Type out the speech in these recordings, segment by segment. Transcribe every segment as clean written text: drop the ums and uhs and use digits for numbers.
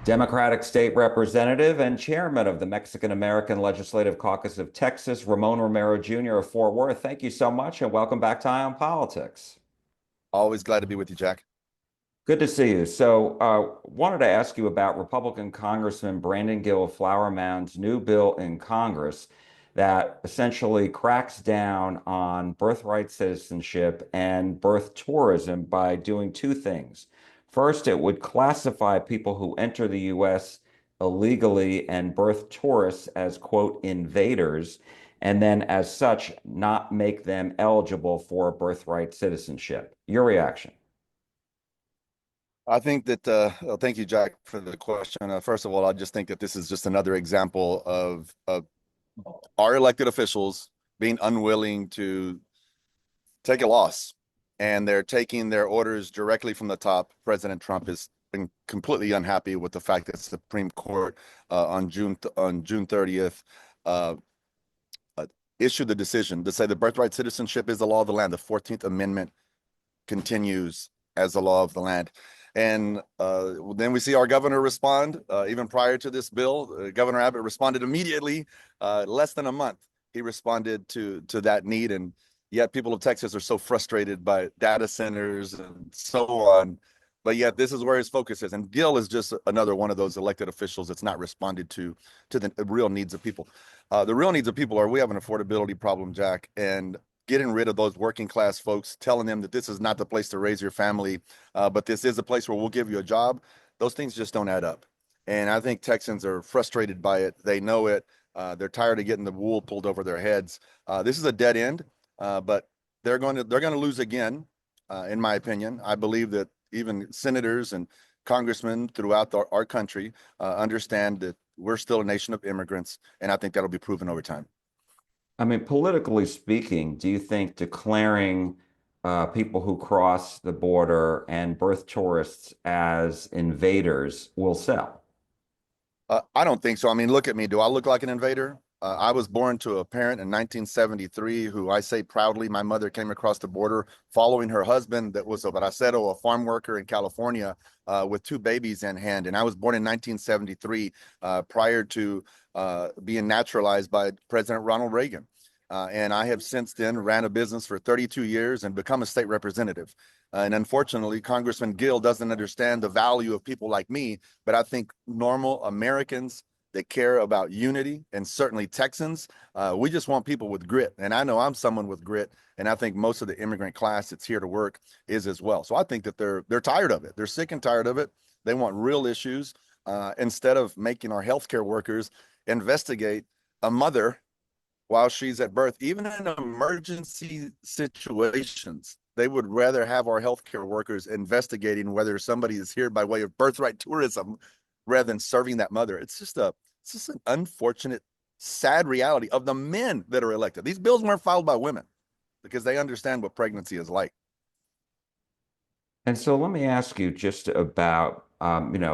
Democratic State Representative and Chairman of the Mexican American Legislative Caucus of Texas, Ramon Romero Jr. of Fort Worth. Thank you so much and welcome back to Eye on Politics. Always glad to be with you, Jack. Good to see you. Wanted to ask you about Republican Congressman Brandon Gill of Flower Mound's new bill in Congress that essentially cracks down on birthright citizenship and birth tourism by doing two things. First, it would classify people who enter the U.S. illegally and birth tourists as, quote, invaders, and then as such, not make them eligible for birthright citizenship. Your reaction? I think that, thank you, Jack, for the question. First of all, I just think that this is just another example of our elected officials being unwilling to take a loss, and they're taking their orders directly from the top. President Trump has been completely unhappy with the fact that the Supreme Court on June 30th issued the decision to say the birthright citizenship is the law of the land. The 14th Amendment continues as the law of the land. And then we see our governor respond. Even prior to this bill, Governor Abbott responded immediately. Less than a month, he responded to that need. And yet people of Texas are so frustrated by data centers and so on. But yet this is where his focus is. And Gill is just another one of those elected officials that's not responded to the real needs of people. The real needs of people are, we have an affordability problem, Jack, and getting rid of those working class folks, telling them that this is not the place to raise your family, but this is a place where we'll give you a job. Those things just don't add up. And I think Texans are frustrated by it. They know it. They're tired of getting the wool pulled over their heads. This is a dead end, but they're going to lose again, in my opinion. I believe that even senators and congressmen throughout our country understand that we're still a nation of immigrants, and I think that'll be proven over time. I mean, politically speaking, do you think declaring people who cross the border and birth tourists as invaders will sell? I don't think so. I mean, look at me. Do I look like an invader? I was born to a parent in 1973 who, I say proudly, my mother came across the border following her husband that was a bracero, a farm worker in California, with two babies in hand. And I was born in 1973, prior to being naturalized by President Ronald Reagan. And I have since then ran a business for 32 years and become a state representative. And unfortunately, Congressman Gill doesn't understand the value of people like me, but I think normal Americans that care about unity, and certainly Texans, we just want people with grit. And I know I'm someone with grit, and I think most of the immigrant class that's here to work is as well. So I think that they're tired of it. They're sick and tired of it. They want real issues, instead of making our healthcare workers investigate a mother while she's at birth. Even in emergency situations, they would rather have our healthcare workers investigating whether somebody is here by way of birthright tourism rather than serving that mother. It's just an unfortunate, sad reality of the men that are elected. These bills weren't filed by women because they understand what pregnancy is like. And so let me ask you just about, and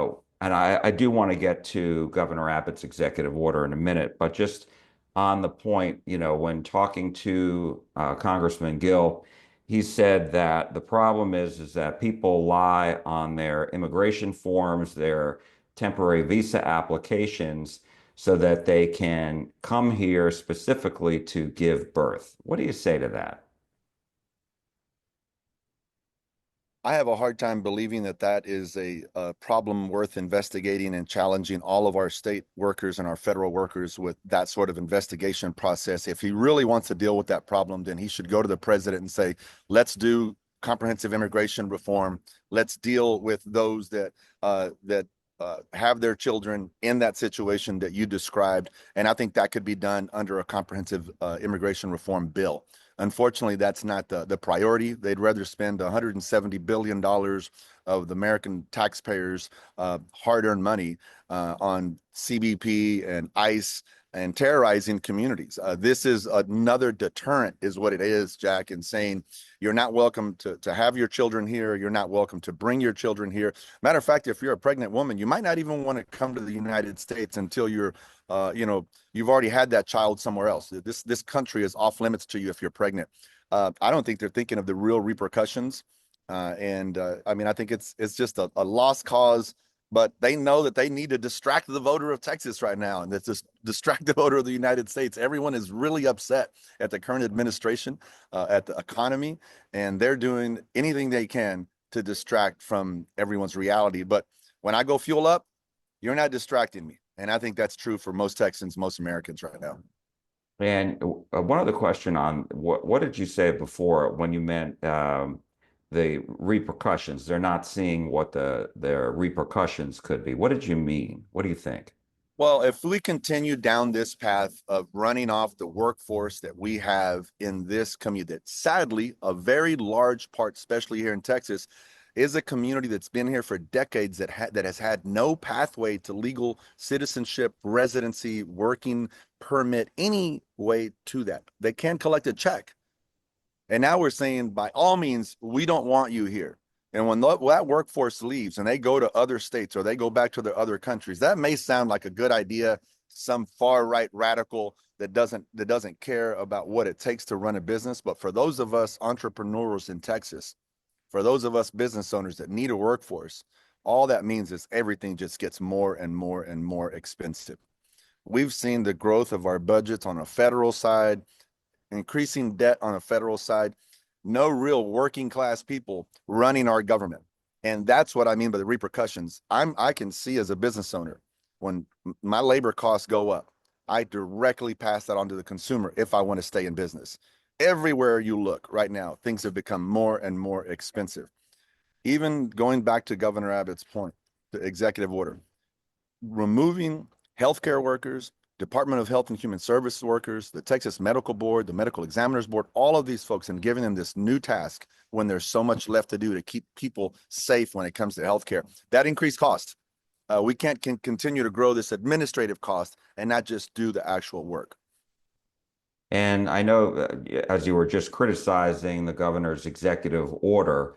I do want to get to Governor Abbott's executive order in a minute, but just on the point, when talking to Congressman Gill, he said that the problem is that people lie on their immigration forms, their temporary visa applications, so that they can come here specifically to give birth. What do you say to that? I have a hard time believing that that is a problem worth investigating and challenging all of our state workers and our federal workers with that sort of investigation process. If he really wants to deal with that problem, then he should go to the president and say, let's do comprehensive immigration reform. Let's deal with those that have their children in that situation that you described. And I think that could be done under a comprehensive immigration reform bill. Unfortunately, that's not the priority. They'd rather spend $170 billion of the American taxpayers' hard-earned money on CBP and ICE and terrorizing communities. This is another deterrent, is what it is, Jack, in saying you're not welcome to have your children here. You're not welcome to bring your children here. Matter of fact, if you're a pregnant woman, you might not even want to come to the United States until you're you've already had that child somewhere else. This country is off limits to you if you're pregnant. I don't think they're thinking of the real repercussions. I mean, I think it's just a lost cause but they know that they need to distract the voter of Texas right now, and that's just distract the voter of the United States. Everyone is really upset at the current administration, at the economy, and they're doing anything they can to distract from everyone's reality. But when I go fuel up, you're not distracting me. And I think that's true for most Texans, most Americans right now. And one other question on what did you say before when you meant the repercussions? They're not seeing what their repercussions could be. What did you mean? What do you think? Well, if we continue down this path of running off the workforce that we have in this community, that sadly, a very large part, especially here in Texas, is a community that's been here for decades that has had no pathway to legal citizenship, residency, working permit, any way to that. They can't collect a check. And now we're saying, by all means, we don't want you here. And when that workforce leaves and they go to other states or they go back to their other countries, that may sound like a good idea. Some far right radical that doesn't care about what it takes to run a business. But for those of us entrepreneurs in Texas, for those of us business owners that need a workforce, all that means is everything just gets more and more and more expensive. We've seen the growth of our budgets on a federal side, increasing debt on a federal side, no real working class people running our government. And that's what I mean by the repercussions. I can see as a business owner, when my labor costs go up, I directly pass that on to the consumer if I want to stay in business. Everywhere you look right now, things have become more and more expensive. Even going back to Governor Abbott's point, the executive order, removing healthcare workers, Department of Health and Human Services workers, the Texas Medical Board, the Medical Examiners Board, all of these folks, and giving them this new task when there's so much left to do to keep people safe when it comes to healthcare. That increased cost. We can't continue to grow this administrative cost and not just do the actual work. And I know, as you were just criticizing the governor's executive order,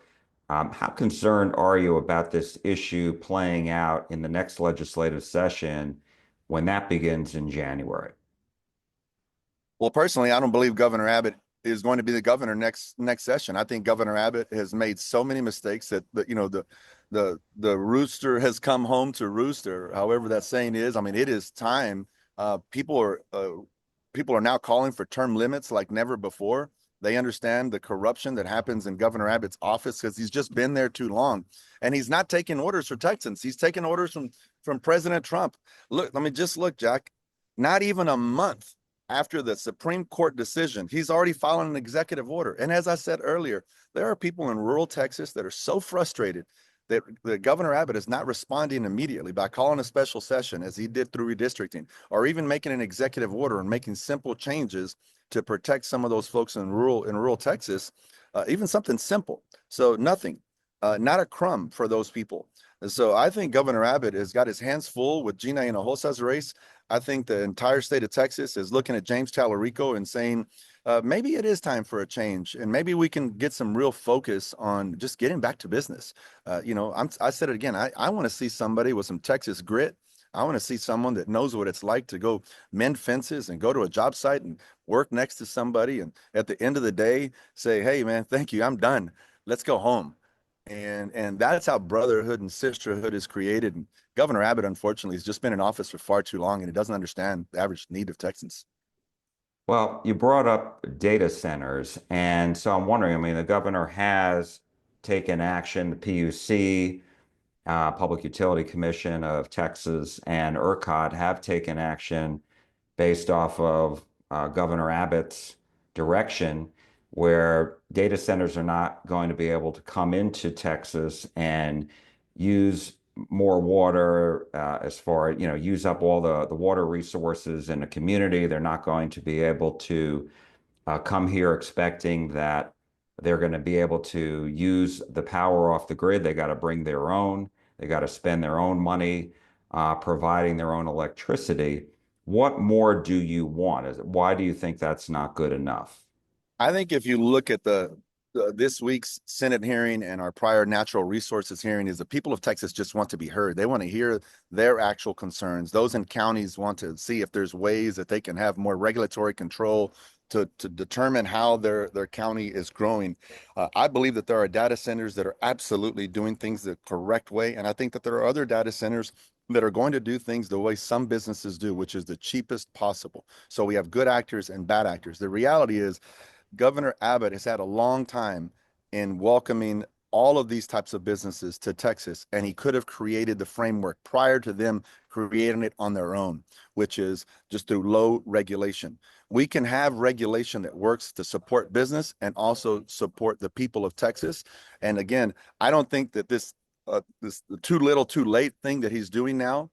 how concerned are you about this issue playing out in the next legislative session when that begins in January? Well, personally, I don't believe Governor Abbott is going to be the governor next session. I think Governor Abbott has made so many mistakes that the rooster has come home to rooster, however that saying is. I mean, it is time. People are now calling for term limits like never before. They understand the corruption that happens in Governor Abbott's office because he's just been there too long, and he's not taking orders for Texans. He's taking orders from President Trump. Look, look, Jack. Not even a month after the Supreme Court decision, he's already following an executive order. And as I said earlier, there are people in rural Texas that are so frustrated that Governor Abbott is not responding immediately by calling a special session as he did through redistricting, or even making an executive order and making simple changes to protect some of those folks in rural Texas, even something simple. So nothing, not a crumb for those people. And so I think Governor Abbott has got his hands full with Gina Hinojolsa's race. I think the entire state of Texas is looking at James Talarico and saying, maybe it is time for a change, and maybe we can get some real focus on just getting back to business. I said it again. I want to see somebody with some Texas grit. I want to see someone that knows what it's like to go mend fences and go to a job site and work next to somebody, and at the end of the day say, hey man, thank you, I'm done, let's go home. And that's how brotherhood and sisterhood is created. And Governor Abbott, unfortunately, has just been in office for far too long, and he doesn't understand the average need of Texans. Well, you brought up data centers, and so I'm wondering, I mean, the governor has taken action, the PUC, Public Utility Commission of Texas, and ERCOT have taken action based off of Governor Abbott's direction, where data centers are not going to be able to come into Texas and use more water, as far, use up all the water resources in the community. They're not going to be able to come here expecting that they're going to be able to use the power off the grid. They got to bring their own. They got to spend their own money providing their own electricity. What more do you want? Why do you think that's not good enough? I think if you look at this week's Senate hearing and our prior natural resources hearing, is the people of Texas just want to be heard. They want to hear their actual concerns. Those in counties want to see if there's ways that they can have more regulatory control to determine how their county is growing. I believe that there are data centers that are absolutely doing things the correct way, and I think that there are other data centers that are going to do things the way some businesses do, which is the cheapest possible. So we have good actors and bad actors. The reality is Governor Abbott has had a long time in welcoming all of these types of businesses to Texas, and he could have created the framework prior to them creating it on their own, which is just through low regulation. We can have regulation that works to support business and also support the people of Texas. And again, I don't think that this too little, too late thing that he's doing now,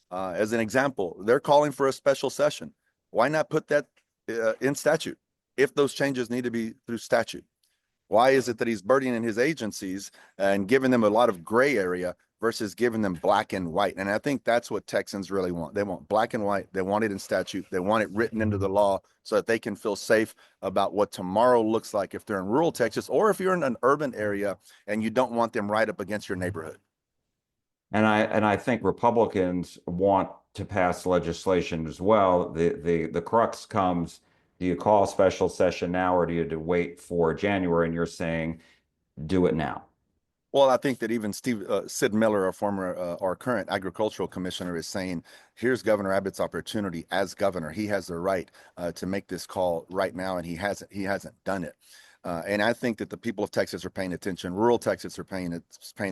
as an example, they're calling for a special session. Why not put that in statute if those changes need to be through statute? Why is it that he's burdening his agencies and giving them a lot of gray area versus giving them black and white? And I think that's what Texans really want. They want black and white. They want it in statute. They want it written into the law so that they can feel safe about what tomorrow looks like if they're in rural Texas, or if you're in an urban area and you don't want them right up against your neighborhood. And I think Republicans want to pass legislation as well. The crux comes, do you call a special session now or do you wait for January? And you're saying do it now. Well, I think that even Sid Miller, our current agricultural commissioner, is saying, here's Governor Abbott's opportunity as governor. He has the right to make this call right now, and he hasn't done it. And I think that the people of Texas are paying attention. Rural Texas are paying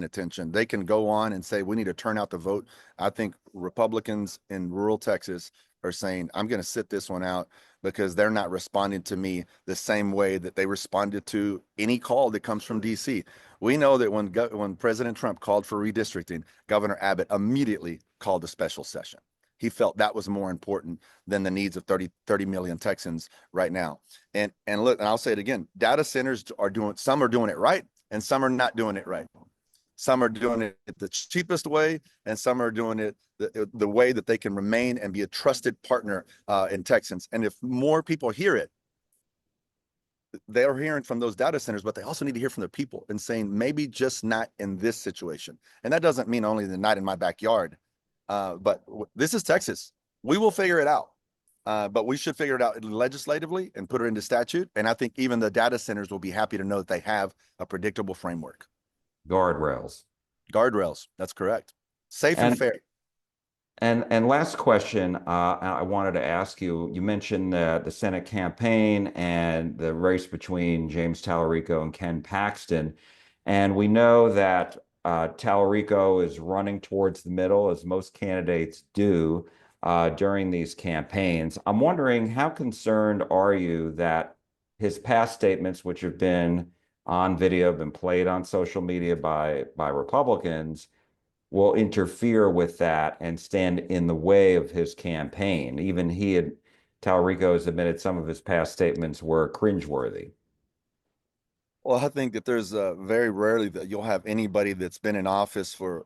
attention. They can go on and say, we need to turn out the vote. I think Republicans in rural Texas are saying, I'm going to sit this one out because they're not responding to me the same way that they responded to any call that comes from DC. We know that when President Trump called for redistricting, Governor Abbott immediately called a special session. He felt that was more important than the needs of 30 million Texans right now. And look, and I'll say it again, data centers some are doing it right and some are not doing it right. Some are doing it the cheapest way, and some are doing it the way that they can remain and be a trusted partner in Texans. And if more people hear it, they are hearing from those data centers, but they also need to hear from their people and saying, maybe just not in this situation. And that doesn't mean only the not in my backyard. But this is Texas. We will figure it out. But we should figure it out legislatively and put it into statute. And I think even the data centers will be happy to know that they have a predictable framework. Guardrails. Guardrails. That's correct. Safe and fair. And last question, I wanted to ask you. You mentioned the Senate campaign and the race between James Tallarico and Ken Paxton, and we know that Tallarico is running towards the middle, as most candidates do during these campaigns. I'm wondering, how concerned are you that his past statements, which have been on video, have been played on social media by Republicans, will interfere with that and stand in the way of his campaign? Even Tallarico has admitted some of his past statements were cringeworthy. Well, I think that there's very rarely that you'll have anybody that's been in office for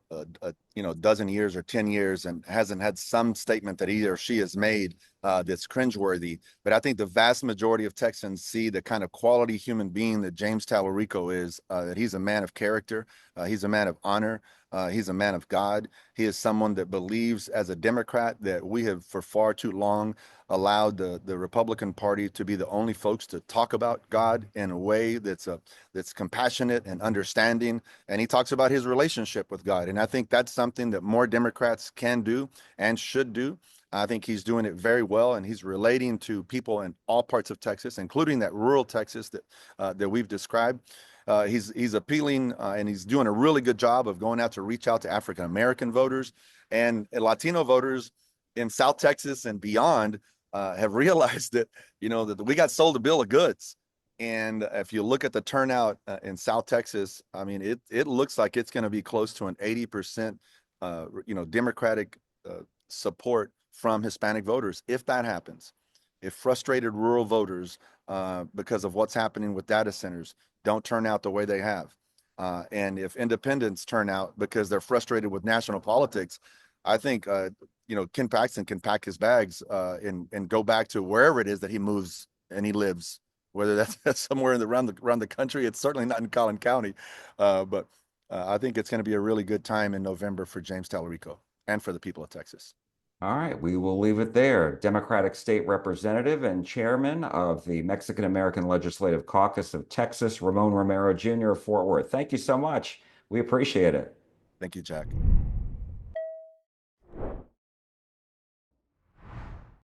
dozen years or 10 years and hasn't had some statement that he or she has made that's cringeworthy. But I think the vast majority of Texans see the kind of quality human being that James Tallarico is, that he's a man of character, he's a man of honor, he's a man of God. He is someone that believes, as a Democrat, that we have for far too long allowed the Republican Party to be the only folks to talk about God in a way that's compassionate and understanding. And he talks about his relationship with God. And I think that's something that more Democrats can do and should do. I think he's doing it very well, and he's relating to people in all parts of Texas, including that rural Texas that we've described. He's appealing and he's doing a really good job of going out to reach out to African American voters and Latino voters in South Texas and beyond. Have realized that that we got sold a bill of goods. And if you look at the turnout in South Texas, I mean, it looks like it's going to be close to an 80% Democratic support from Hispanic voters. If that happens, if frustrated rural voters, because of what's happening with data centers, don't turn out the way they have, and if independents turn out because they're frustrated with national politics, I think Ken Paxton can pack his bags and go back to wherever it is that he moves and he lives, whether that's somewhere around the country. It's certainly not in Collin County, but I think it's going to be a really good time in November for James Tallarico and for the people of Texas. All right, we will leave it there. Democratic State Representative and Chairman of the Mexican American Legislative Caucus of Texas, Ramon Romero Jr. of Fort Worth. Thank you so much. We appreciate it. Thank you, Jack.